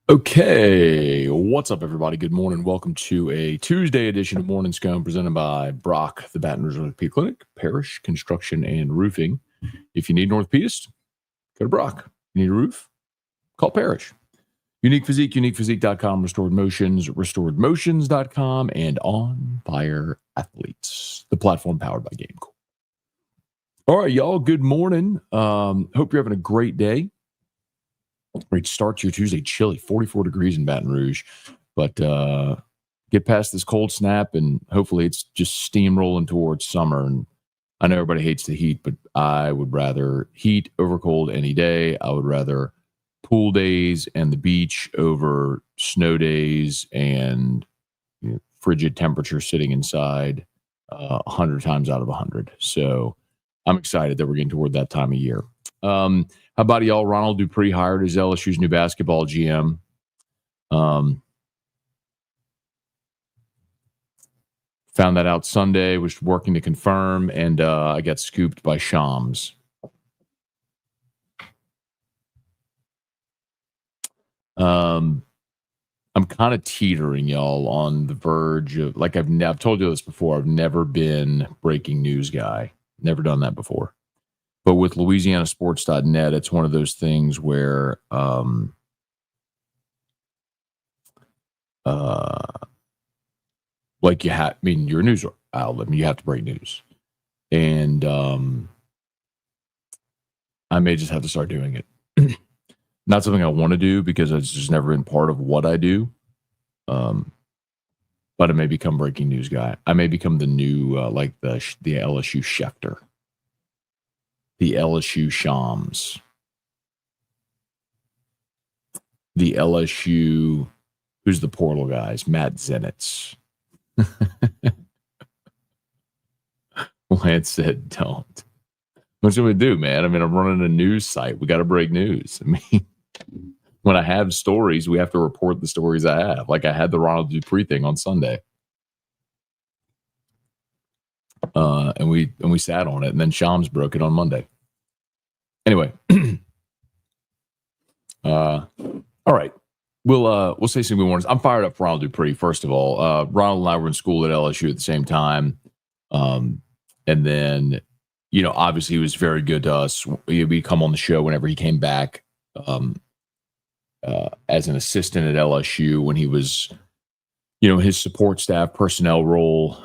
Okay, what's up, everybody? Good morning. Welcome to a Tuesday edition of Morning Scone presented by Brock, the Baton Rouge Orthopedic Clinic, Parish Construction and Roofing. If you need an orthopedist, go to Brock. You need a roof? Call Parish. Unique Physique, uniquephysique.com, Restored Motions, restoredmotions.com, and On Fire Athletes, the platform powered by GameCool. All right, y'all, good morning. Hope you're having a great day. Great start to your Tuesday. Chilly, 44 degrees in Baton Rouge. But get past this cold snap, and hopefully it's just steamrolling towards summer. And I know everybody hates the heat, but I would rather heat over cold any day. I would rather pool days and the beach over snow days and frigid temperature sitting inside 100 times out of 100. So I'm excited that we're getting toward that time of year. How about y'all? Ronald Dupree hired as LSU's new basketball GM. Found that out Sunday, was working to confirm, and I got scooped by Shams. I'm kind of teetering, y'all, on the verge of, like I've told you this before, I've never been breaking news guy. Never done that before. But with LouisianaSports.net, it's one of those things where like you're a news outlet. You have to break news. And I may just have to start doing it. Not something I want to do because it's just never been part of what I do. But I may become breaking news guy. I may become the new, like the LSU Schefter. The LSU Shams. The LSU, who's the portal guys? Matt Zenitz. Lance said, don't. What should we do, man? I mean, I'm running a news site. We got to break news. I mean, when I have stories, we have to report the stories I have. Like I had the Ronald Dupree thing on Sunday. And we sat on it, and then Shams broke it on Monday. Anyway. All right. We'll say some good mornings. I'm fired up for Ronald Dupree, first of all. Ronald and I were in school at LSU at the same time. And then, obviously he was very good to us. We'd come on the show whenever he came back as an assistant at LSU when he was, his support staff personnel role.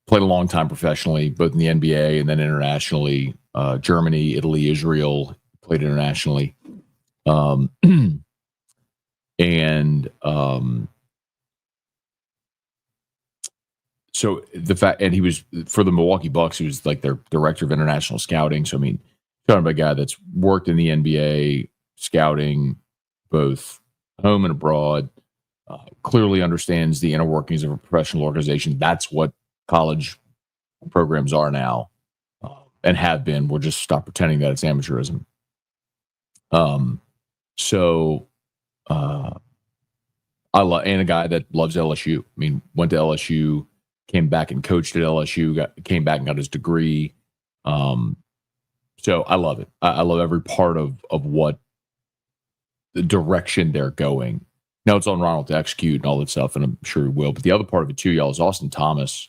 Played a long time professionally, both in the NBA and then internationally. Germany, Italy, Israel, played internationally. So the fact, and he was for the Milwaukee Bucks, he was like their director of international scouting. So, I mean, talking about a guy that's worked in the NBA scouting, both home and abroad, clearly understands the inner workings of a professional organization. That's what college programs are now, and have been. We'll just stop pretending that it's amateurism. I love, and a guy that loves LSU. I mean, went to LSU, came back and coached at LSU, came back and got his degree. So I love it. I love every part of what the direction they're going. Now it's on Ronald to execute and all that stuff, and I'm sure he will. But the other part of it too, y'all, is Austin Thomas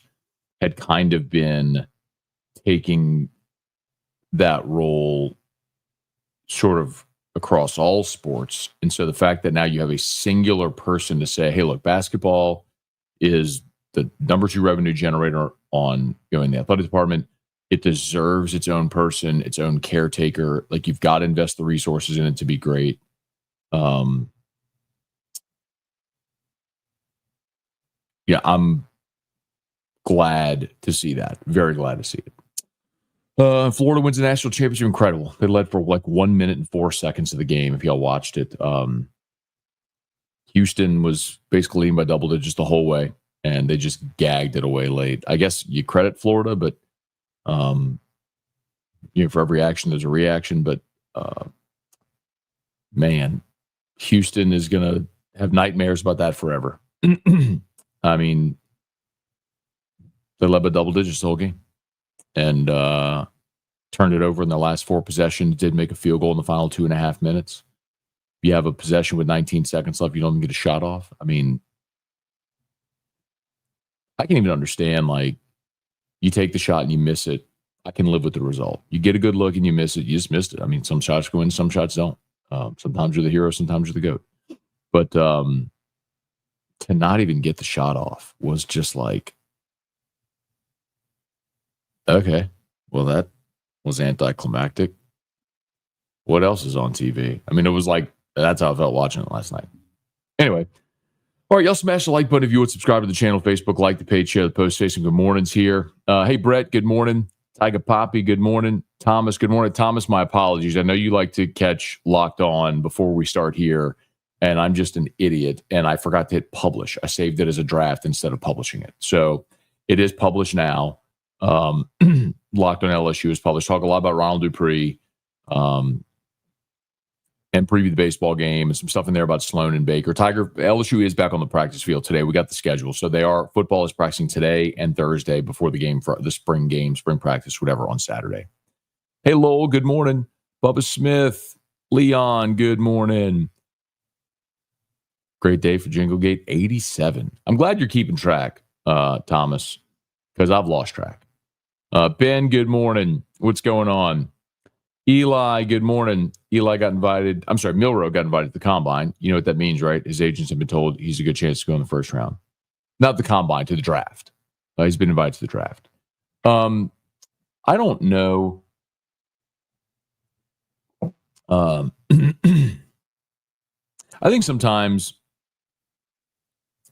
had kind of been taking that role sort of across all sports. And so the fact that now you have a singular person to say, hey, look, basketball is the number 2 revenue generator on in the athletic department. It deserves its own person, its own caretaker. Like, you've got to invest the resources in it to be great. I'm glad to see that. Very glad to see it. Florida wins the national championship. Incredible. They led for like 1 minute and 4 seconds of the game, if y'all watched it. Houston was basically leading by double digits the whole way, and they just gagged it away late. I guess you credit Florida, but for every action, there's a reaction. But man, Houston is going to have nightmares about that forever. I mean, they led by double digits the whole game, and turned it over in the last 4 possessions. Did make a field goal in the final 2.5 minutes. You have a possession with 19 seconds left. You don't even get a shot off. I mean, I can't even understand, like, you take the shot and you miss it. I can live with the result. You get a good look and you miss it. You just missed it. I mean, some shots go in, some shots don't. Sometimes you're the hero, sometimes you're the GOAT. But to not even get the shot off was just like, okay, well, that was anticlimactic. What else is on TV? I mean, it was like, that's how I felt watching it last night. Anyway, all right, y'all smash the like button if you would, subscribe to the channel, Facebook, like the page, share the post, say some good mornings here. Hey, Brett, good morning. Tiger Poppy, good morning. Thomas, good morning. Thomas, my apologies. I know you like to catch Locked On before we start here, and I'm just an idiot, and I forgot to hit publish. I saved it as a draft instead of publishing it. So it is published now. Locked On LSU is published. Talk a lot about Ronald Dupree. And preview the baseball game and some stuff in there about Sloan and Baker. Tiger, LSU is back on the practice field today. We got the schedule. So football is practicing today and Thursday before the game, for the spring game, spring practice, whatever, on Saturday. Hey, Lowell, good morning. Bubba Smith, Leon, good morning. Great day for Jinglegate 87. I'm glad you're keeping track, Thomas, because I've lost track. Ben, good morning. What's going on? Eli, good morning. Eli got invited. I'm sorry, Milrow got invited to the combine. You know what that means, right? His agents have been told he's a good chance to go in the first round. Not the combine, to the draft. He's been invited to the draft. I don't know. I think sometimes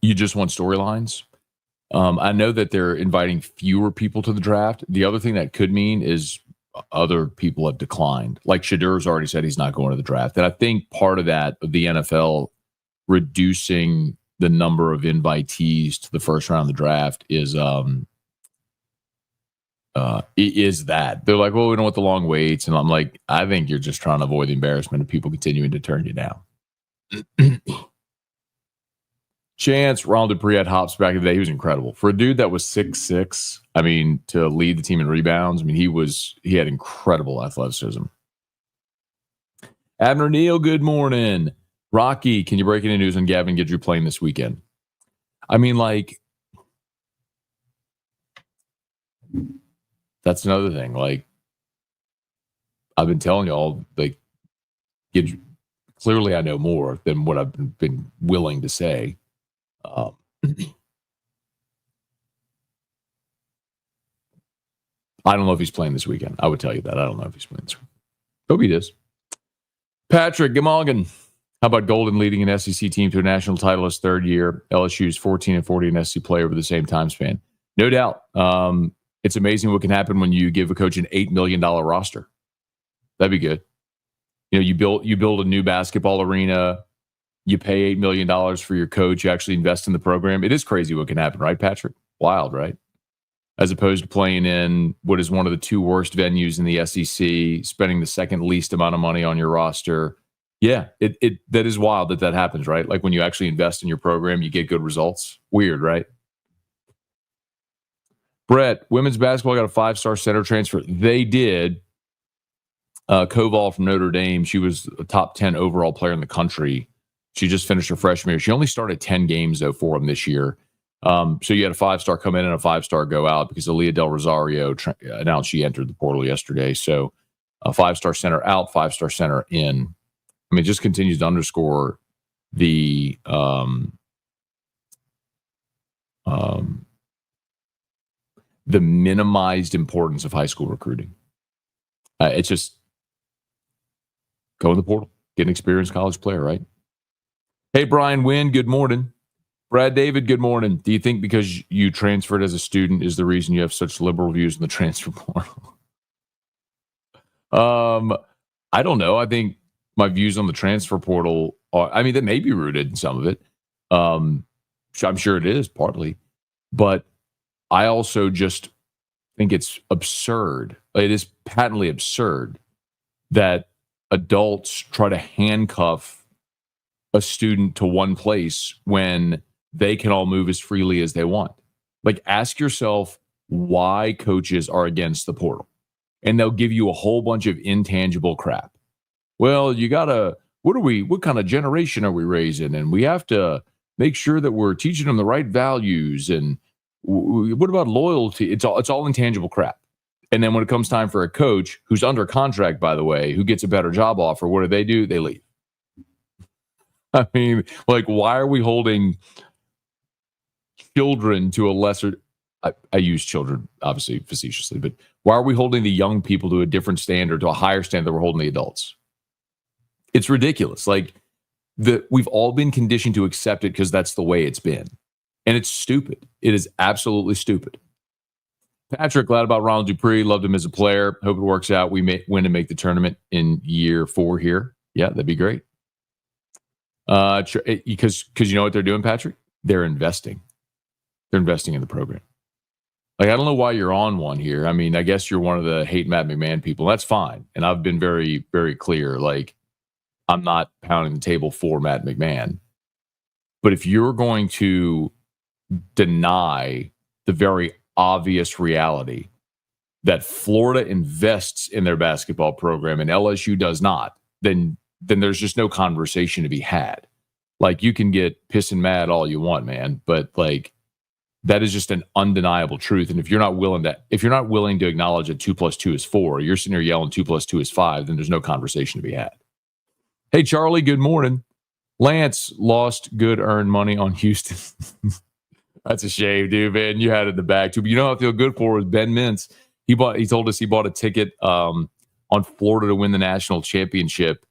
you just want storylines. I know that they're inviting fewer people to the draft. The other thing that could mean is other people have declined. Like Shadur's already said he's not going to the draft. And I think part of that, of the NFL reducing the number of invitees to the first round of the draft is that. They're like, well, we don't want the long waits. And I'm like, I think you're just trying to avoid the embarrassment of people continuing to turn you down. Chance, Ronald Dupree had hops back in the day. He was incredible. For a dude that was 6'6", I mean, to lead the team in rebounds, I mean, he had incredible athleticism. Abner Neal, good morning. Rocky, can you break any news on Gavin Guidry playing this weekend? I mean, like, that's another thing. Like, I've been telling y'all, like, Guidry, clearly I know more than what I've been willing to say. I don't know if he's playing this weekend. I would tell you that. I don't know if he's playing this weekend. Hope he does. Patrick Gamogan. How about Golden leading an SEC team to a national title his third year? LSU's 14-40 in SEC play over the same time span. No doubt. It's amazing what can happen when you give a coach an $8 million roster. That'd be good. You know, you build a new basketball arena. You pay $8 million for your coach. You actually invest in the program. It is crazy what can happen, right, Patrick? Wild, right? As opposed to playing in what is one of the two worst venues in the SEC, spending the second least amount of money on your roster. Yeah, that is wild that happens, right? Like when you actually invest in your program, you get good results. Weird, right? Brett, women's basketball got a 5-star center transfer. They did. Koval from Notre Dame, she was a top 10 overall player in the country. She just finished her freshman year. She only started 10 games, though, for them this year. So you had a 5-star come in and a 5-star go out because Aaliyah Del Rosario announced she entered the portal yesterday. So a 5-star center out, 5-star center in. I mean, it just continues to underscore the minimized importance of high school recruiting. It's just go in the portal, get an experienced college player, right? Hey, Brian Wynn, good morning. Brad David, good morning. Do you think because you transferred as a student is the reason you have such liberal views in the transfer portal? I don't know. I think my views on the transfer portal are, I mean, that may be rooted in some of it. I'm sure it is partly, but I also just think it's absurd. It is patently absurd that adults try to handcuff a student to one place when they can all move as freely as they want. Like, ask yourself why coaches are against the portal, and they'll give you a whole bunch of intangible crap. Well, you got to what kind of generation are we raising? And we have to make sure that we're teaching them the right values. And what about loyalty? It's all intangible crap. And then when it comes time for a coach who's under contract, by the way, who gets a better job offer, what do? They leave. I mean, like, why are we holding children to a lesser? I use children obviously facetiously, but why are we holding the young people to a different standard, to a higher standard than we're holding the adults? It's ridiculous. Like, we've all been conditioned to accept it because that's the way it's been. And it's stupid. It is absolutely stupid. Patrick, glad about Ronald Dupree. Loved him as a player. Hope it works out. We may win to make the tournament in year 4 here. Yeah, that'd be great. Because you know what they're doing, Patrick? They're investing. They're investing in the program. Like, I don't know why you're on one here. I mean, I guess you're one of the hate Matt McMahon people. That's fine. And I've been very, very clear. Like, I'm not pounding the table for Matt McMahon. But if you're going to deny the very obvious reality that Florida invests in their basketball program and LSU does not, then there's just no conversation to be had. Like, you can get pissed and mad all you want, man, but like, that is just an undeniable truth. And if you're not willing to acknowledge that 2 + 2 is 4, you're sitting there yelling 2 + 2 is 5, then there's no conversation to be had. Hey, Charlie, good morning. Lance lost good earned money on Houston. That's a shame, dude, man. You had it in the bag, too. But you know what I feel good for was Ben Mintz. He told us he bought a ticket on Florida to win the national championship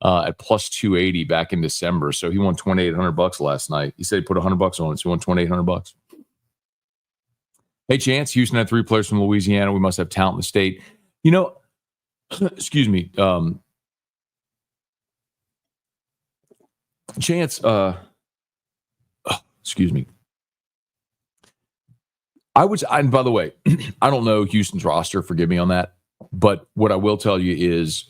at +280 back in December. So he won $2,800 last night. He said he put $100 on it, so he won $2,800. Hey, Chance, Houston had 3 players from Louisiana. We must have talent in the state. You know, excuse me, Chance, excuse me. And by the way, I don't know Houston's roster. Forgive me on that. But what I will tell you is,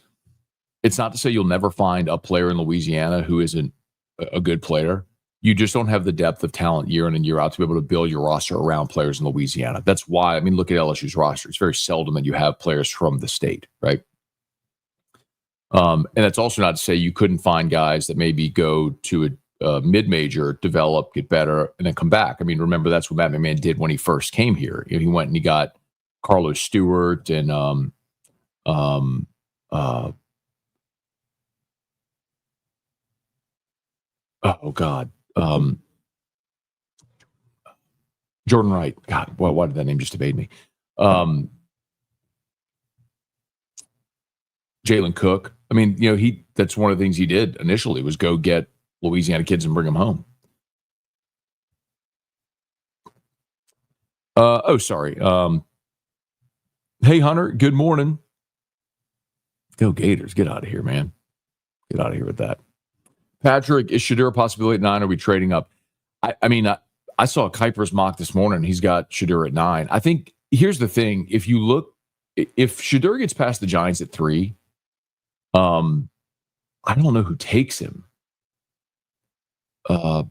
it's not to say you'll never find a player in Louisiana who isn't a good player. You just don't have the depth of talent year in and year out to be able to build your roster around players in Louisiana. That's why, I mean, look at LSU's roster. It's very seldom that you have players from the state, right? And that's also not to say you couldn't find guys that maybe go to a mid-major, develop, get better, and then come back. I mean, remember, that's what Matt McMahon did when he first came here. You know, he went and he got Carlos Stewart and Jordan Wright. God, why did that name just evade me? Jalen Cook. I mean, you know, that's one of the things he did initially, was go get Louisiana kids and bring them home. Sorry. Hey, Hunter, good morning. Go Gators. Get out of here, man. Get out of here with that. Patrick, is Shedeur a possibility at 9? Are we trading up? I saw Kuiper's mock this morning. He's got Shedeur at 9. I think here's the thing. If Shedeur gets past the Giants at 3, I don't know who takes him. The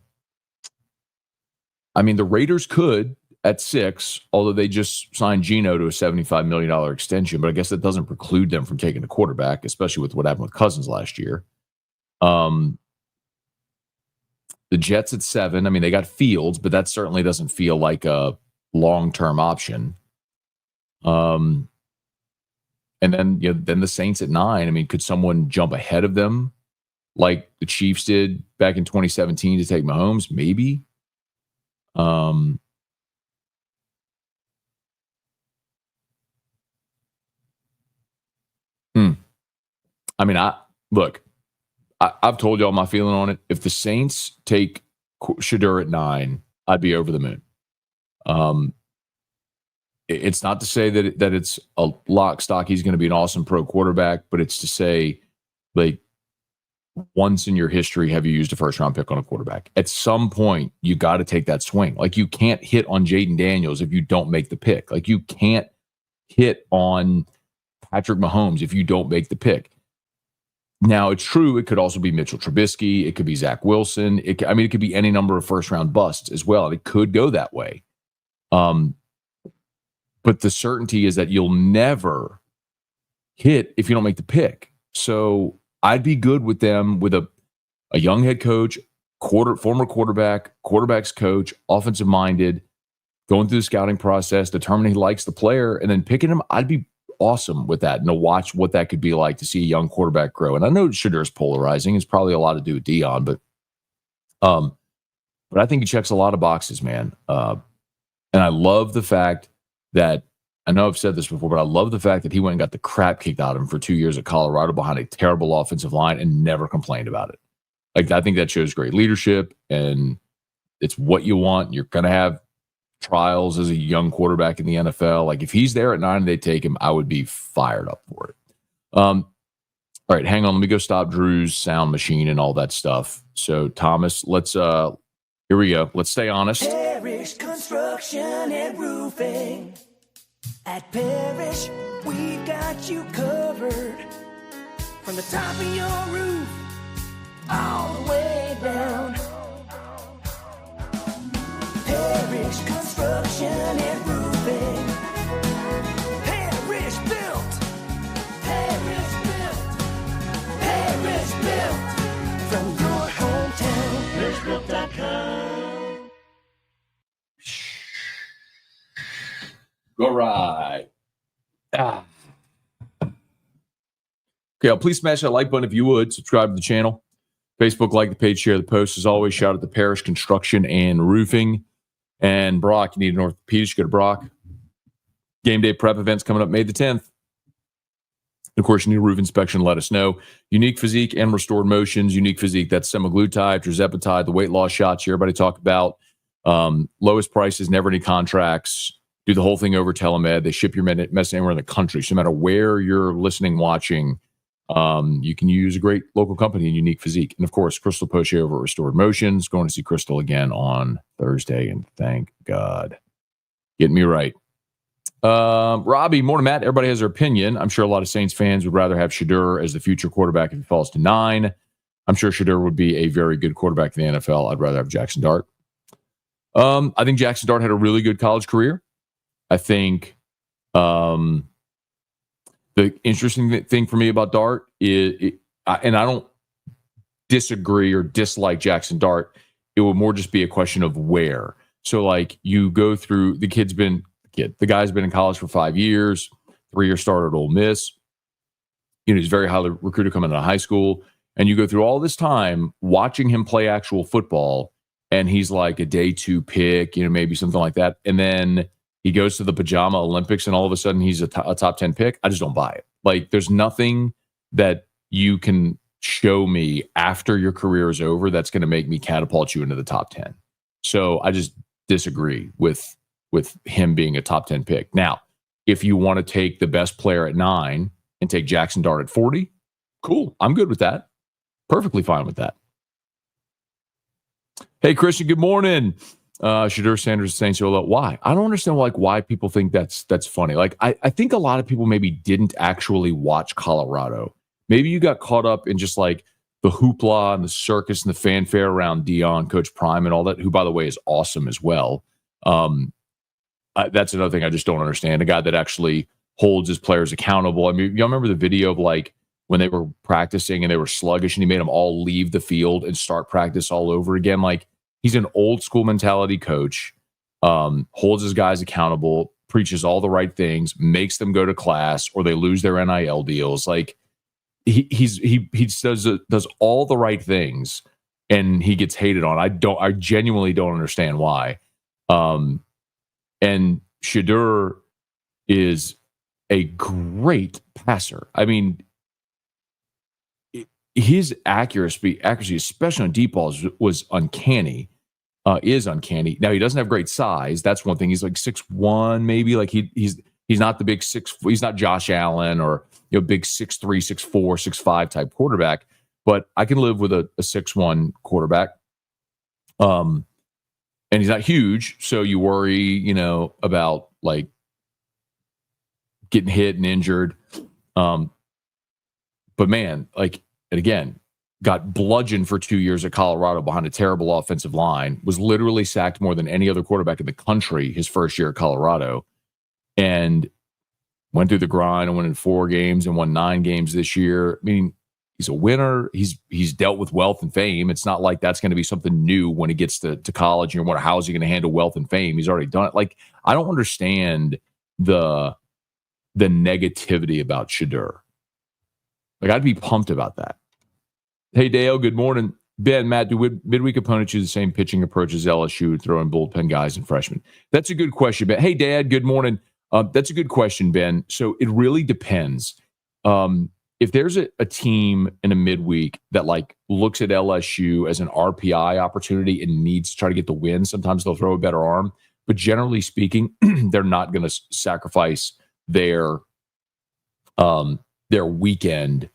Raiders could at 6, although they just signed Geno to a $75 million extension. But I guess that doesn't preclude them from taking a quarterback, especially with what happened with Cousins last year. The Jets at 7. I mean, they got Fields, but that certainly doesn't feel like a long-term option. And then, then the Saints at 9. I mean, could someone jump ahead of them like the Chiefs did back in 2017 to take Mahomes? Maybe. I've told y'all my feeling on it. If the Saints take Shedeur at 9, I'd be over the moon. It's not to say that it's a lock stock. He's going to be an awesome pro quarterback, but it's to say, like, once in your history have you used a first round pick on a quarterback? At some point, you got to take that swing. Like, you can't hit on Jaden Daniels if you don't make the pick. Like, you can't hit on Patrick Mahomes if you don't make the pick. Now, it's true, it could also be Mitchell Trubisky. It could be Zach Wilson. It could be any number of first-round busts as well. And it could go that way. But the certainty is that you'll never hit if you don't make the pick. So I'd be good with them with a young head coach, former quarterback's coach, offensive minded, going through the scouting process, determining he likes the player, and then picking him. I'd be awesome with that and to watch what that could be like to see a young quarterback grow. And I know Shedur's polarizing. It's probably a lot to do with Deion, but I think he checks a lot of boxes, man. And I love the fact that, I know I've said this before, but I love the fact that he went and got the crap kicked out of him for 2 years at Colorado behind a terrible offensive line and never complained about it. Like, I think that shows great leadership, and it's what you want. You're going to have trials as a young quarterback in the NFL. Like, if he's there at 9 and they take him, I would be fired up for it. All right, hang on. Let me go stop Drew's sound machine and all that stuff. So, Thomas, let's here we go. Let's stay honest. Parish Construction and Roofing. At Parish, we've got you covered. From the top of your roof, all the way down. Parish Construction and Roofing. Parish Built. Parish Built. Parish Built. From your hometown, parishbuilt.com. Go right. Okay, please smash that like button if you would. Subscribe to the channel. Facebook, like the page, share the post. As always, shout out to Parish Construction and Roofing. And Brock, you need an orthopedist, go to Brock. Game day prep events coming up May the 10th. Of course, you need a roof inspection, let us know. Unique Physique and Restored Motions. Unique Physique, that's semaglutide, tirzepatide, the weight loss shots you everybody talk about. Lowest prices, never any contracts. Do the whole thing over telemed. They ship your medicine anywhere in the country. So no matter where you're listening, watching, you can use a great local company in Unique Physique. And of course, Crystal Poche over at Restored Motions. Going to see Crystal again on Thursday, and thank God. Getting me right. Robbie, morning, Matt. Everybody has their opinion. I'm sure a lot of Saints fans would rather have Shedur as the future quarterback if he falls to 9. I'm sure Shedur would be a very good quarterback in the NFL. I'd rather have Jackson Dart. I think Jackson Dart had a really good college career. I think the interesting thing for me about Dart is, and I don't disagree or dislike Jackson Dart, it would more just be a question of where. So, like, you go through, the guy's been in college for 5 years, 3-year starter at Ole Miss. You know, he's very highly recruited coming out of high school. And you go through all this time watching him play actual football, and he's like a day 2 pick, you know, maybe something like that. And then he goes to the Pajama Olympics, and all of a sudden he's a top 10 pick. I just don't buy it. Like, there's nothing that you can show me after your career is over that's going to make me catapult you into the top 10. So I just disagree with him being a top 10 pick. Now, if you want to take the best player at 9 and take Jackson Dart at 40, cool. I'm good with that. Perfectly fine with that. Hey, Christian, good morning. Shadur Sanders saying so. Why? I don't understand why people think that's funny. Like, I think a lot of people maybe didn't actually watch Colorado. Maybe you got caught up in just like the hoopla and the circus and the fanfare around Deion, Coach Prime, and all that, who, by the way, is awesome as well. That's another thing I just don't understand. A guy that actually holds his players accountable. I mean, y'all remember the video of like when they were practicing and they were sluggish and he made them all leave the field and start practice all over again? Like, he's an old school mentality coach, holds his guys accountable, preaches all the right things, makes them go to class or they lose their NIL deals. Like, he does all the right things, and he gets hated on. I genuinely don't understand why. And Shadur is a great passer. I mean, his accuracy, especially on deep balls, was uncanny. Is uncanny. Now, he doesn't have great size. That's one thing. He's like 6'1", maybe. Like he's not the big 6. He's not Josh Allen or, you know, big 6'3", 6'4", 6'5" type quarterback. But I can live with a 6'1" quarterback. And he's not huge, so you worry, you know, about like getting hit and injured. But man, like, and again, got bludgeoned for 2 years at Colorado behind a terrible offensive line, was literally sacked more than any other quarterback in the country his first year at Colorado, and went through the grind and won in 4 games and won 9 games this year. I mean, He's a winner. He's dealt with wealth and fame. It's not like that's going to be something new when he gets to college. You wonder how's he going to handle wealth and fame? He's already done it. Like, I don't understand the negativity about Shedeur. Like, I'd be pumped about that. Hey, Dale, good morning. Ben, Matt, do midweek opponents use the same pitching approach as LSU, throwing bullpen guys and freshmen? That's a good question, Ben. Hey, Dad, good morning. That's a good question, Ben. So it really depends. If there's a team in a midweek that like looks at LSU as an RPI opportunity and needs to try to get the win, sometimes they'll throw a better arm. But generally speaking, they're not going to sacrifice their weekend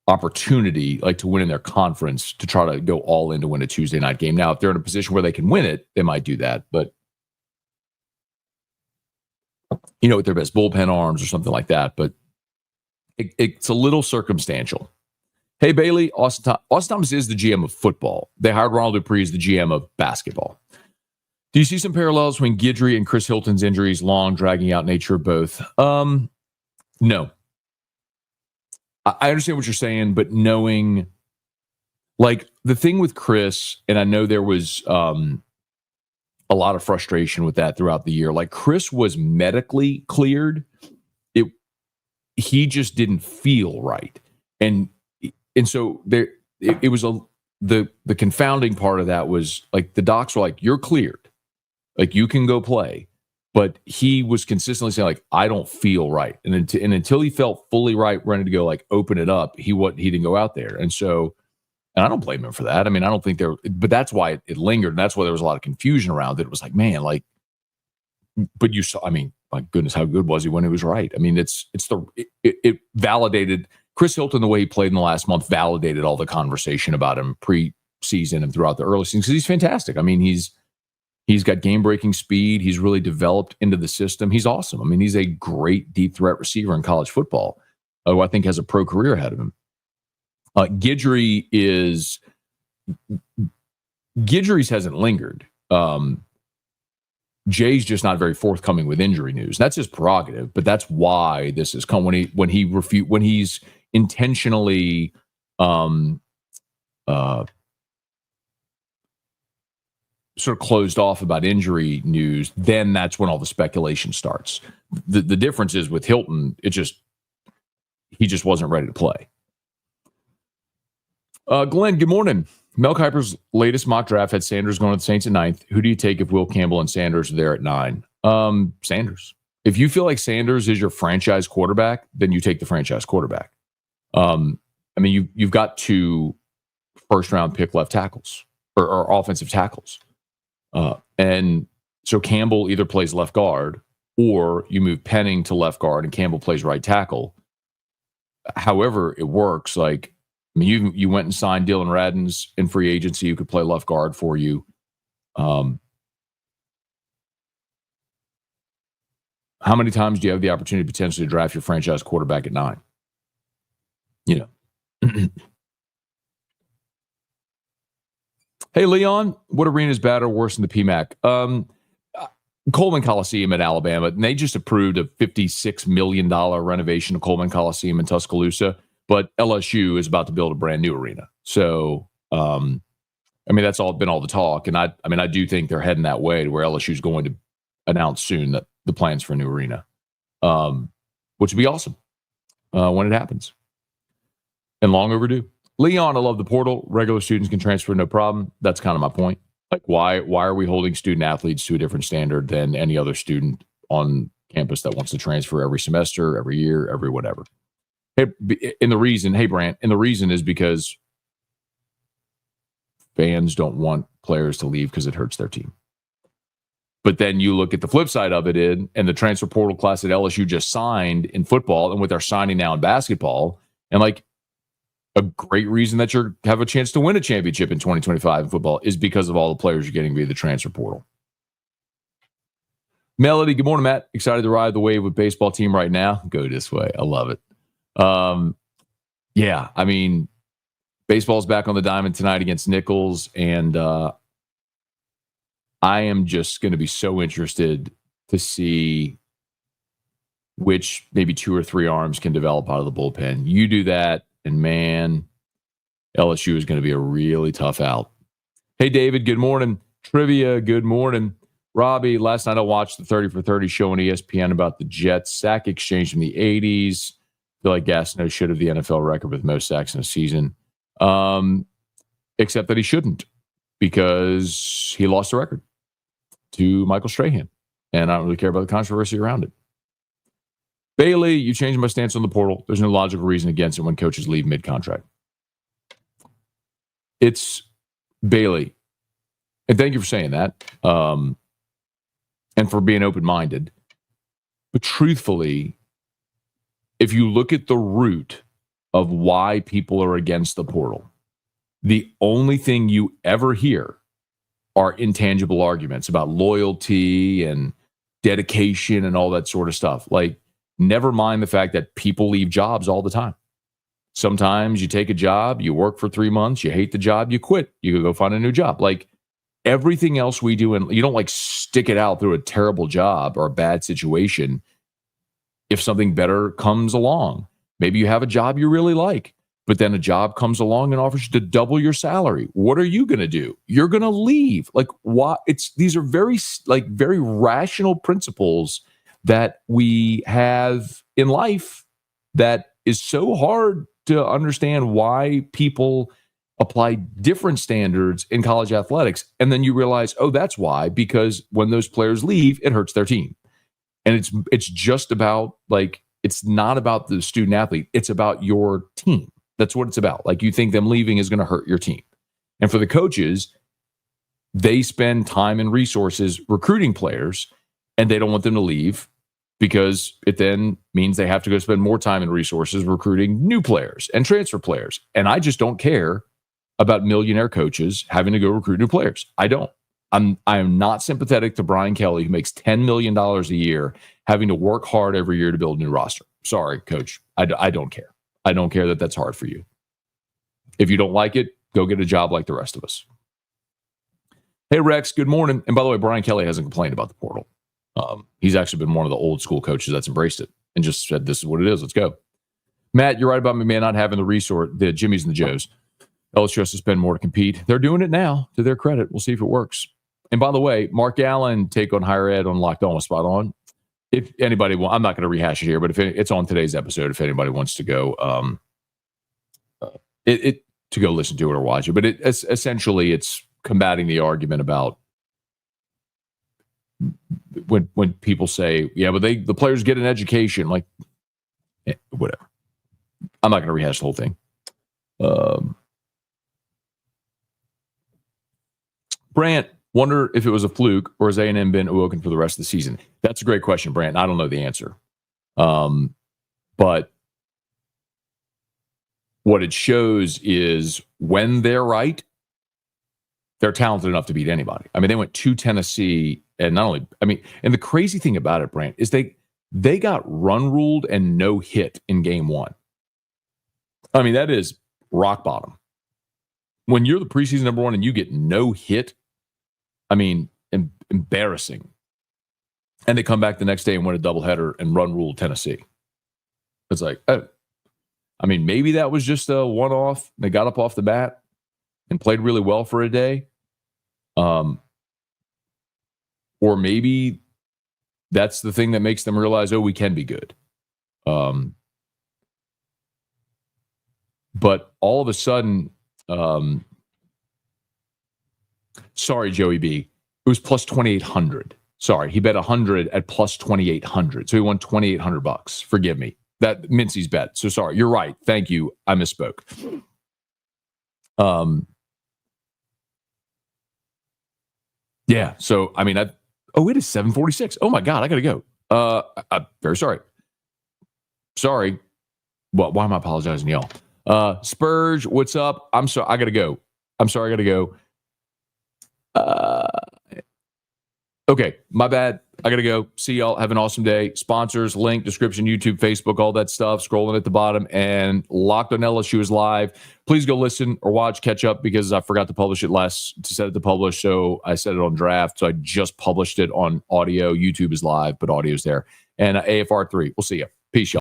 opportunity, like to win in their conference, to try to go all in to win a Tuesday night game. Now, if they're in a position where they can win it, they might do that. But with their best bullpen arms or something like that. But it's a little circumstantial. Hey, Bailey, Austin Thomas is the GM of football. They hired Ronald Dupree as the GM of basketball. Do you see some parallels between Guidry and Chris Hilton's injuries, long, dragging out nature of both? No. I understand what you're saying, but knowing, like, the thing with Chris, and I know there was a lot of frustration with that throughout the year. Like, Chris was medically cleared. He just didn't feel right. And so there, it was the confounding part of that was, like, the docs were like, you're cleared. Like, you can go play. But he was consistently saying, like, I don't feel right. And until he felt fully right, ready to go, like, open it up, he didn't go out there. And so, and I don't blame him for that. I mean, I don't think but that's why it lingered. And that's why there was a lot of confusion around it. It was like, man, like, but you saw, I mean, my goodness, how good was he when he was right? I mean, it validated Chris Hilton, the way he played in the last month, validated all the conversation about him pre-season and throughout the early season, because he's fantastic. I mean, he's got game-breaking speed. He's really developed into the system. He's awesome. I mean, he's a great deep threat receiver in college football, who I think has a pro career ahead of him. Guidry's hasn't lingered. Jay's just not very forthcoming with injury news. That's his prerogative, but that's why this has come when he's intentionally sort of closed off about injury news. Then that's when all the speculation starts. The difference is with Hilton, he just wasn't ready to play. Glenn, good morning. Mel Kiper's latest mock draft had Sanders going to the Saints at 9th. Who do you take if Will Campbell and Sanders are there at 9? Sanders. If you feel like Sanders is your franchise quarterback, then you take the franchise quarterback. I mean, you've got 2 first-round pick left tackles or offensive tackles. And so Campbell either plays left guard or you move Penning to left guard and Campbell plays right tackle. However it works, like, I mean, you went and signed Dylan Radins in free agency who could play left guard for you. How many times do you have the opportunity to potentially draft your franchise quarterback at 9? Hey, Leon, what arena is better or worse than the PMAC? Coleman Coliseum at Alabama. And they just approved a $56 million renovation of Coleman Coliseum in Tuscaloosa. But LSU is about to build a brand new arena. So, I mean, that's been all the talk. And I do think they're heading that way to where LSU is going to announce soon that the plans for a new arena, which would be awesome when it happens. And long overdue. Leon, I love the portal. Regular students can transfer no problem. That's kind of my point. Like, why are we holding student athletes to a different standard than any other student on campus that wants to transfer every semester, every year, every whatever? Hey, Brant, and the reason is because fans don't want players to leave because it hurts their team. But then you look at the flip side of it and the transfer portal class that LSU just signed in football and what they're signing now in basketball, and like a great reason that you have a chance to win a championship in 2025 in football is because of all the players you're getting via the transfer portal. Melody, good morning, Matt. Excited to ride the wave with baseball team right now. Go this way. I love it. Yeah, I mean, baseball's back on the diamond tonight against Nichols, and I am just going to be so interested to see which maybe 2 or 3 arms can develop out of the bullpen. You do that, And man, LSU is going to be a really tough out. Hey, David, good morning. Trivia, good morning. Robbie, last night I watched the 30 for 30 show on ESPN about the Jets sack exchange from the 80s. I feel like Gastineau should have the NFL record with most sacks in a season, except that he shouldn't because he lost the record to Michael Strahan. And I don't really care about the controversy around it. Bailey, you changed my stance on the portal. There's no logical reason against it when coaches leave mid-contract. It's Bailey. And thank you for saying that. And for being open-minded. But truthfully, if you look at the root of why people are against the portal, the only thing you ever hear are intangible arguments about loyalty and dedication and all that sort of stuff. Like, never mind the fact that people leave jobs all the time. Sometimes you take a job, you work for 3 months, you hate the job, you quit, you go find a new job. Like, everything else we do, and you don't like stick it out through a terrible job or a bad situation. If something better comes along, maybe you have a job you really like, but then a job comes along and offers you to double your salary. What are you going to do? You're going to leave. Like, why? These are very rational principles that we have in life that is so hard to understand why people apply different standards in college athletics. And then you realize, oh, that's why, because when those players leave, it hurts their team. And it's just about, like, it's not about the student athlete. It's about your team. That's what it's about. Like, you think them leaving is going to hurt your team. And for the coaches, they spend time and resources recruiting players, and they don't want them to leave because it then means they have to go spend more time and resources recruiting new players and transfer players. And I just don't care about millionaire coaches having to go recruit new players. I don't. I am not sympathetic to Brian Kelly, who makes $10 million a year, having to work hard every year to build a new roster. Sorry, coach. I don't care. I don't care that that's hard for you. If you don't like it, go get a job like the rest of us. Hey, Rex, good morning. And by the way, Brian Kelly hasn't complained about the portal. He's actually been one of the old school coaches that's embraced it and just said, this is what it is. Let's go. Matt, you're right about me, man, not having the resort, the Jimmys and the Joes. LSU has to spend more to compete. They're doing it now, to their credit. We'll see if it works. And by the way, Mark Allen take on higher ed on Locked On with Spot On. If anybody wants, I'm not going to rehash it here, but if it's on today's episode, if anybody wants to go, to go listen to it or watch it. But essentially it's combating the argument about when people say, yeah, but the players get an education, like, whatever. I'm not going to rehash the whole thing. Brant, wonder if it was a fluke or has A&M been awoken for the rest of the season? That's a great question, Brant. I don't know the answer. But what it shows is when they're right, they're talented enough to beat anybody. I mean, they went to Tennessee, and not only, I mean, and the crazy thing about it, Brant, is they got run ruled and no hit in game one. I mean, that is rock bottom. When you're the preseason number one and you get no hit, I mean, embarrassing. And they come back the next day and win a doubleheader and run rule Tennessee. It's like, oh, I mean, maybe that was just a one-off. They got up off the bat and played really well for a day. Or maybe that's the thing that makes them realize, oh, we can be good. But all of a sudden, sorry, Joey B. It was plus 2,800. Sorry, he bet 100 at plus 2,800. So he won $2,800. Forgive me. That Mincy's bet. So sorry, you're right. Thank you. I misspoke. Yeah. So I mean, it is 7:46. Oh my God, I gotta go. I'm very sorry. Sorry. Well, why am I apologizing to y'all? Spurge, what's up? I'm sorry. I gotta go. I'm sorry. I gotta go. Okay, my bad. I gotta go. See y'all. Have an awesome day. Sponsors, link, description, YouTube, Facebook, all that stuff. Scrolling at the bottom. And Locked on LSU is live. Please go listen or watch, catch up, because I forgot to publish it to set it to publish. So I set it on draft. So I just published it on audio. YouTube is live, but audio's there. And AFR3. We'll see you. Peace, y'all.